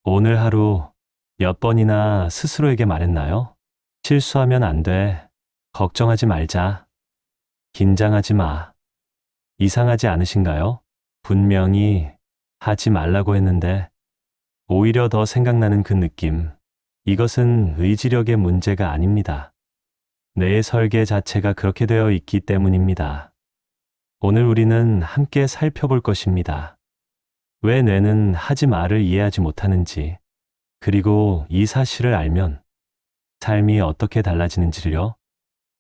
오늘 하루 몇 번이나 스스로에게 말했나요? 실수하면 안 돼. 걱정하지 말자. 긴장하지 마. 이상하지 않으신가요? 분명히 하지 말라고 했는데 오히려 더 생각나는 그 느낌. 이것은 의지력의 문제가 아닙니다. 뇌의 설계 자체가 그렇게 되어 있기 때문입니다. 오늘 우리는 함께 살펴볼 것입니다. 왜 뇌는 하지 마를 이해하지 못하는지, 그리고 이 사실을 알면 삶이 어떻게 달라지는지를요.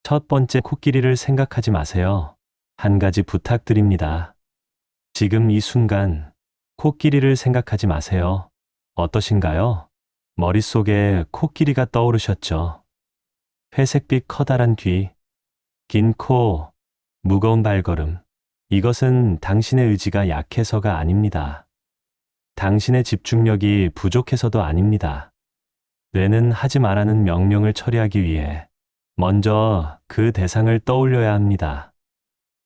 첫 번째, 코끼리를 생각하지 마세요. 한 가지 부탁드립니다. 지금 이 순간 코끼리를 생각하지 마세요. 어떠신가요? 머릿속에 코끼리가 떠오르셨죠? 회색빛 커다란 귀, 긴 코, 무거운 발걸음. 이것은 당신의 의지가 약해서가 아닙니다. 당신의 집중력이 부족해서도 아닙니다. 뇌는 하지 말라는 명령을 처리하기 위해 먼저 그 대상을 떠올려야 합니다.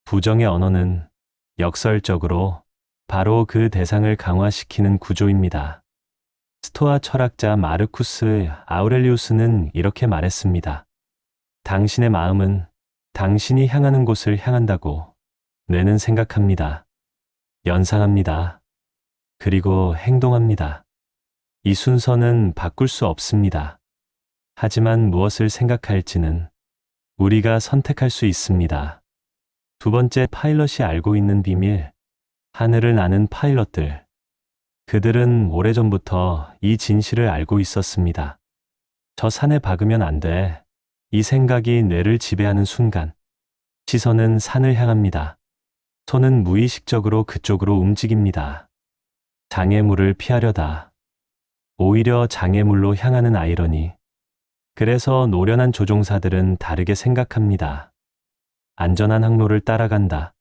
부정의 언어는 역설적으로 바로 그 대상을 강화시키는 구조입니다. 스토아 철학자 마르쿠스 아우렐리우스는 이렇게 말했습니다. 당신의 마음은 당신이 향하는 곳을 향한다고. 뇌는 생각합니다. 연상합니다. 그리고 행동합니다. 이 순서는 바꿀 수 없습니다. 하지만 무엇을 생각할지는 우리가 선택할 수 있습니다. 두 번째, 파일럿이 알고 있는 비밀. 하늘을 나는 파일럿들. 그들은 오래전부터 이 진실을 알고 있었습니다. 저 산에 박으면 안 돼. 이 생각이 뇌를 지배하는 순간, 시선은 산을 향합니다. 손은 무의식적으로 그쪽으로 움직입니다. 장애물을 피하려다. 오히려 장애물로 향하는 아이러니. 그래서 노련한 조종사들은 다르게 생각합니다. 안전한 항로를 따라간다.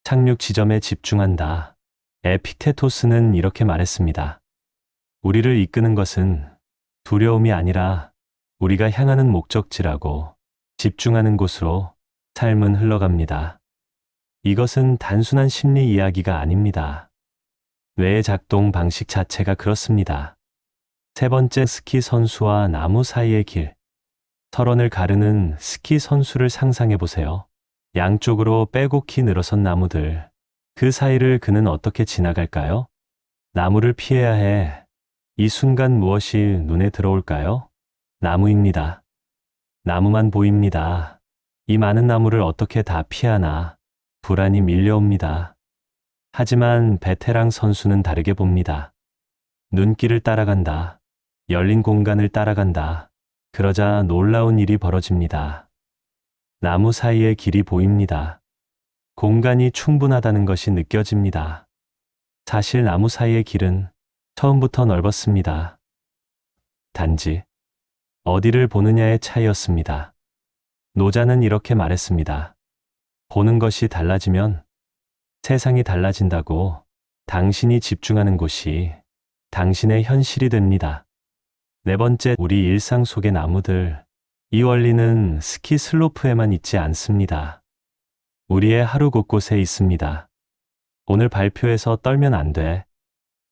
착륙 지점에 집중한다. 에픽테토스는 이렇게 말했습니다. 우리를 이끄는 것은 두려움이 아니라 우리가 향하는 목적지라고. 집중하는 곳으로 삶은 흘러갑니다. 이것은 단순한 심리 이야기가 아닙니다. 뇌의 작동 방식 자체가 그렇습니다. 세 번째, 스키 선수와 나무 사이의 길. 설원을 가르는 스키 선수를 상상해 보세요. 양쪽으로 빼곡히 늘어선 나무들. 그 사이를 그는 어떻게 지나갈까요? 나무를 피해야 해. 이 순간 무엇이 눈에 들어올까요? 나무입니다. 나무만 보입니다. 이 많은 나무를 어떻게 다 피하나. 불안이 밀려옵니다. 하지만 베테랑 선수는 다르게 봅니다. 눈길을 따라간다. 열린 공간을 따라간다. 그러자 놀라운 일이 벌어집니다. 나무 사이의 길이 보입니다. 공간이 충분하다는 것이 느껴집니다. 사실 나무 사이의 길은 처음부터 넓었습니다. 단지 어디를 보느냐의 차이였습니다. 노자는 이렇게 말했습니다. 보는 것이 달라지면 세상이 달라진다고. 당신이 집중하는 곳이 당신의 현실이 됩니다. 네 번째, 우리 일상 속의 나무들. 이 원리는 스키 슬로프에만 있지 않습니다. 우리의 하루 곳곳에 있습니다. 오늘 발표에서 떨면 안 돼.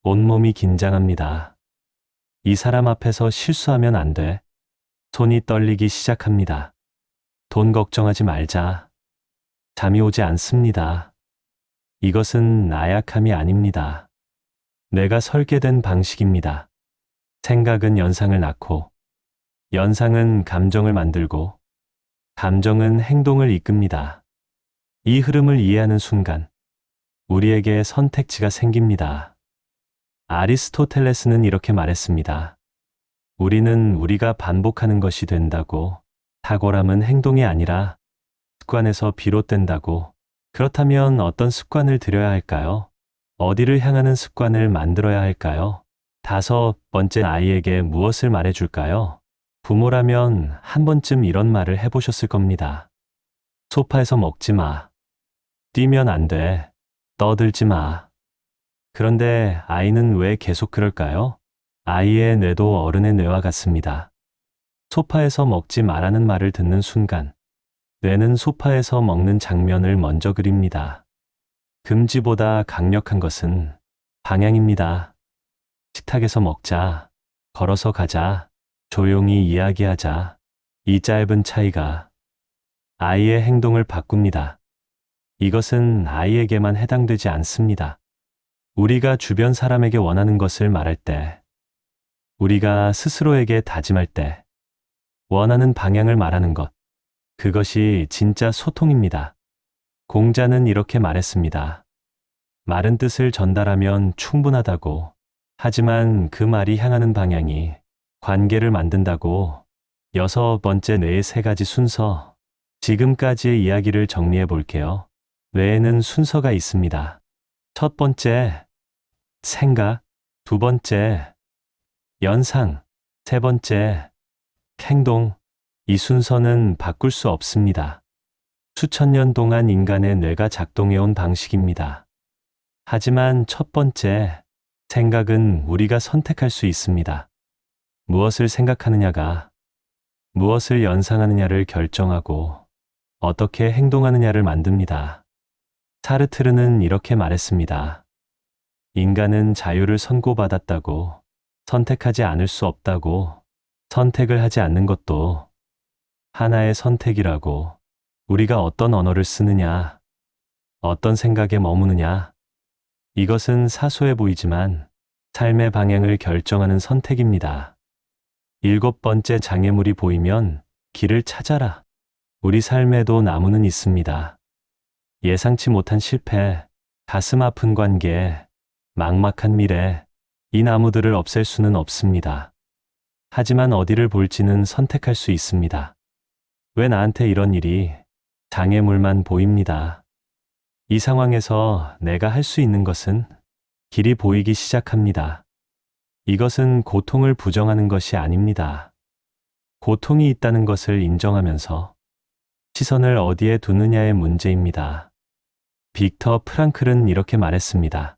온몸이 긴장합니다. 이 사람 앞에서 실수하면 안 돼. 손이 떨리기 시작합니다. 돈 걱정하지 말자. 잠이 오지 않습니다. 이것은 나약함이 아닙니다. 뇌가 설계된 방식입니다. 생각은 연상을 낳고, 연상은 감정을 만들고, 감정은 행동을 이끕니다. 이 흐름을 이해하는 순간, 우리에게 선택지가 생깁니다. 아리스토텔레스는 이렇게 말했습니다. 우리는 우리가 반복하는 것이 된다고. 탁월함은 행동이 아니라 습관에서 비롯된다고. 그렇다면 어떤 습관을 들여야 할까요? 어디를 향하는 습관을 만들어야 할까요? 다섯 번째, 아이에게 무엇을 말해줄까요? 부모라면 한 번쯤 이런 말을 해보셨을 겁니다. 소파에서 먹지 마. 뛰면 안 돼. 떠들지 마. 그런데 아이는 왜 계속 그럴까요? 아이의 뇌도 어른의 뇌와 같습니다. 소파에서 먹지 마라는 말을 듣는 순간, 뇌는 소파에서 먹는 장면을 먼저 그립니다. 금지보다 강력한 것은 방향입니다. 식탁에서 먹자. 걸어서 가자. 조용히 이야기하자. 이 짧은 차이가 아이의 행동을 바꿉니다. 이것은 아이에게만 해당되지 않습니다. 우리가 주변 사람에게 원하는 것을 말할 때, 우리가 스스로에게 다짐할 때, 원하는 방향을 말하는 것, 그것이 진짜 소통입니다. 공자는 이렇게 말했습니다. 말은 뜻을 전달하면 충분하다고. 하지만 그 말이 향하는 방향이 관계를 만든다고. 6번째 뇌의 3가지 순서. 지금까지의 이야기를 정리해 볼게요. 뇌에는 순서가 있습니다. 첫 번째, 생각. 2번째, 연상. 3번째, 행동. 이 순서는 바꿀 수 없습니다. 수천 년 동안 인간의 뇌가 작동해온 방식입니다. 하지만 첫 번째, 생각은 우리가 선택할 수 있습니다. 무엇을 생각하느냐가 무엇을 연상하느냐를 결정하고 어떻게 행동하느냐를 만듭니다. 사르트르는 이렇게 말했습니다. 인간은 자유를 선고받았다고, 선택하지 않을 수 없다고, 선택을 하지 않는 것도 하나의 선택이라고. 우리가 어떤 언어를 쓰느냐, 어떤 생각에 머무느냐, 이것은 사소해 보이지만 삶의 방향을 결정하는 선택입니다. 7번째, 장애물이 보이면 길을 찾아라. 우리 삶에도 나무는 있습니다. 예상치 못한 실패, 가슴 아픈 관계, 막막한 미래, 이 나무들을 없앨 수는 없습니다. 하지만 어디를 볼지는 선택할 수 있습니다. 왜 나한테 이런 일이? 장애물만 보입니다. 이 상황에서 내가 할 수 있는 것은 길이 보이기 시작합니다. 이것은 고통을 부정하는 것이 아닙니다. 고통이 있다는 것을 인정하면서 시선을 어디에 두느냐의 문제입니다. 빅터 프랑클은 이렇게 말했습니다.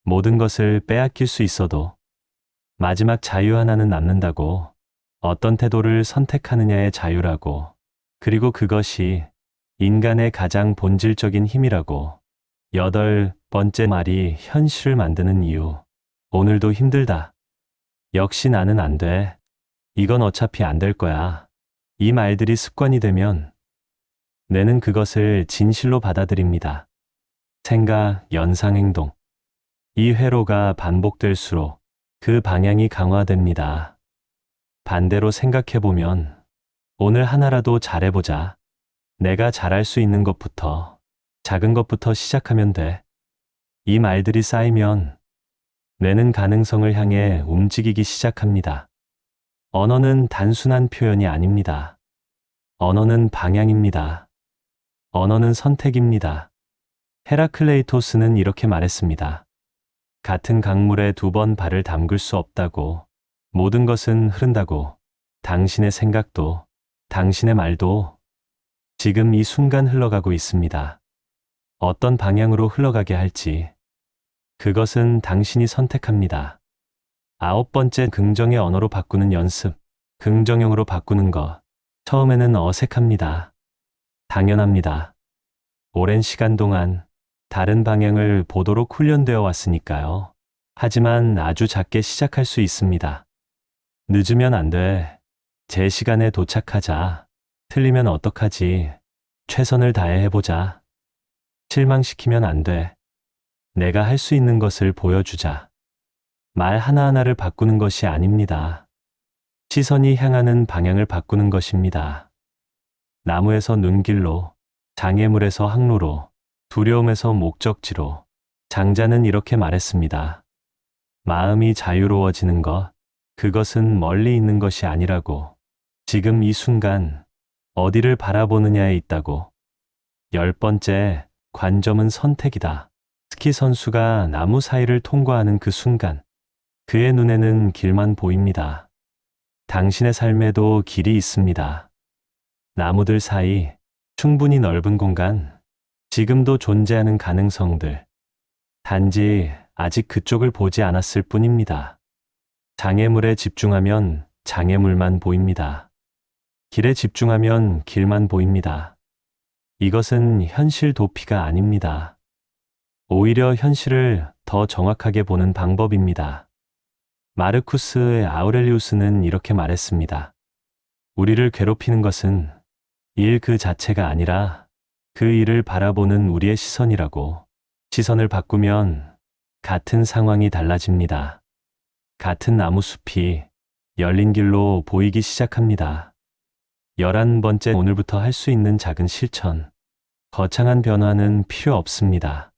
모든 것을 빼앗길 수 있어도 마지막 자유 하나는 남는다고. 어떤 태도를 선택하느냐의 자유라고. 그리고 그것이 인간의 가장 본질적인 힘이라고. 8번째 말이 현실을 만드는 이유. 오늘도 힘들다. 역시 나는 안 돼. 이건 어차피 안 될 거야. 이 말들이 습관이 되면 뇌는 그것을 진실로 받아들입니다. 생각, 연상, 행동. 이 회로가 반복될수록 그 방향이 강화됩니다. 반대로 생각해보면 오늘 하나라도 잘해보자. 내가 잘할 수 있는 것부터, 작은 것부터 시작하면 돼. 이 말들이 쌓이면 뇌는 가능성을 향해 움직이기 시작합니다. 언어는 단순한 표현이 아닙니다. 언어는 방향입니다. 언어는 선택입니다. 헤라클레이토스는 이렇게 말했습니다. 같은 강물에 2번 발을 담글 수 없다고. 모든 것은 흐른다고. 당신의 생각도, 당신의 말도 지금 이 순간 흘러가고 있습니다. 어떤 방향으로 흘러가게 할지 그것은 당신이 선택합니다. 9번째, 긍정의 언어로 바꾸는 연습. 긍정형으로 바꾸는 것. 처음에는 어색합니다. 당연합니다. 오랜 시간 동안 다른 방향을 보도록 훈련되어 왔으니까요. 하지만 아주 작게 시작할 수 있습니다. 늦으면 안 돼. 제 시간에 도착하자. 틀리면 어떡하지? 최선을 다해 해보자. 실망시키면 안 돼. 내가 할 수 있는 것을 보여주자. 말 하나하나를 바꾸는 것이 아닙니다. 시선이 향하는 방향을 바꾸는 것입니다. 나무에서 눈길로, 장애물에서 항로로, 두려움에서 목적지로. 장자는 이렇게 말했습니다. 마음이 자유로워지는 것, 그것은 멀리 있는 것이 아니라고. 지금 이 순간 어디를 바라보느냐에 있다고. 10번째, 관점은 선택이다. 스키 선수가 나무 사이를 통과하는 그 순간 그의 눈에는 길만 보입니다. 당신의 삶에도 길이 있습니다. 나무들 사이, 충분히 넓은 공간, 지금도 존재하는 가능성들. 단지 아직 그쪽을 보지 않았을 뿐입니다. 장애물에 집중하면 장애물만 보입니다. 길에 집중하면 길만 보입니다. 이것은 현실 도피가 아닙니다. 오히려 현실을 더 정확하게 보는 방법입니다. 마르쿠스 아우렐리우스는 이렇게 말했습니다. 우리를 괴롭히는 것은 일 그 자체가 아니라 그 일을 바라보는 우리의 시선이라고. 시선을 바꾸면 같은 상황이 달라집니다. 같은 나무숲이 열린 길로 보이기 시작합니다. 11번째, 오늘부터 할 수 있는 작은 실천. 거창한 변화는 필요 없습니다.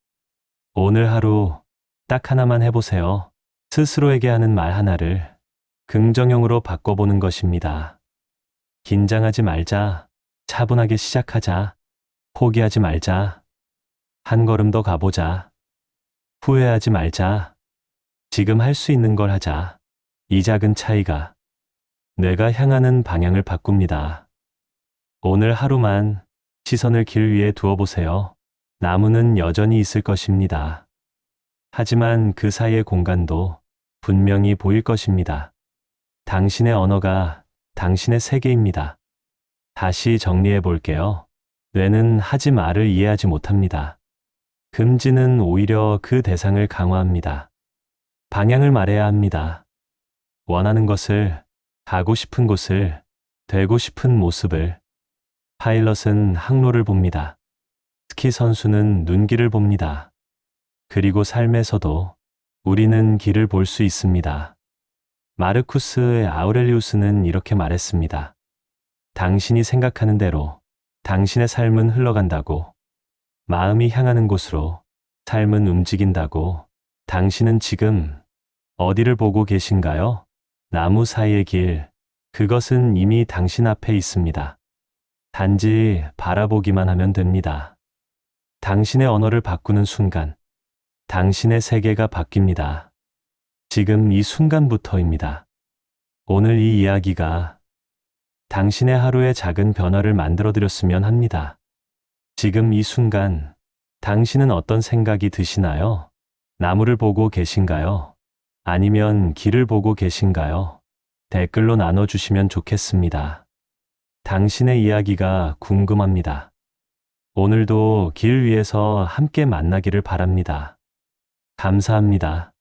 오늘 하루 딱 하나만 해보세요. 스스로에게 하는 말 하나를 긍정형으로 바꿔보는 것입니다. 긴장하지 말자. 차분하게 시작하자. 포기하지 말자. 한 걸음 더 가보자. 후회하지 말자. 지금 할 수 있는 걸 하자. 이 작은 차이가 내가 향하는 방향을 바꿉니다. 오늘 하루만 시선을 길 위에 두어보세요. 나무는 여전히 있을 것입니다. 하지만 그 사이의 공간도 분명히 보일 것입니다. 당신의 언어가 당신의 세계입니다. 다시 정리해 볼게요. 뇌는 하지 말을 이해하지 못합니다. 금지는 오히려 그 대상을 강화합니다. 방향을 말해야 합니다. 원하는 것을, 가고 싶은 곳을, 되고 싶은 모습을. 파일럿은 항로를 봅니다. 스키 선수는 눈길을 봅니다. 그리고 삶에서도 우리는 길을 볼 수 있습니다. 마르쿠스 아우렐리우스는 이렇게 말했습니다. 당신이 생각하는 대로 당신의 삶은 흘러간다고. 마음이 향하는 곳으로 삶은 움직인다고. 당신은 지금 어디를 보고 계신가요? 나무 사이의 길, 그것은 이미 당신 앞에 있습니다. 단지 바라보기만 하면 됩니다. 당신의 언어를 바꾸는 순간, 당신의 세계가 바뀝니다. 지금 이 순간부터입니다. 오늘 이 이야기가 당신의 하루에 작은 변화를 만들어드렸으면 합니다. 지금 이 순간, 당신은 어떤 생각이 드시나요? 나무를 보고 계신가요? 아니면 길을 보고 계신가요? 댓글로 나눠주시면 좋겠습니다. 당신의 이야기가 궁금합니다. 오늘도 길 위에서 함께 만나기를 바랍니다. 감사합니다.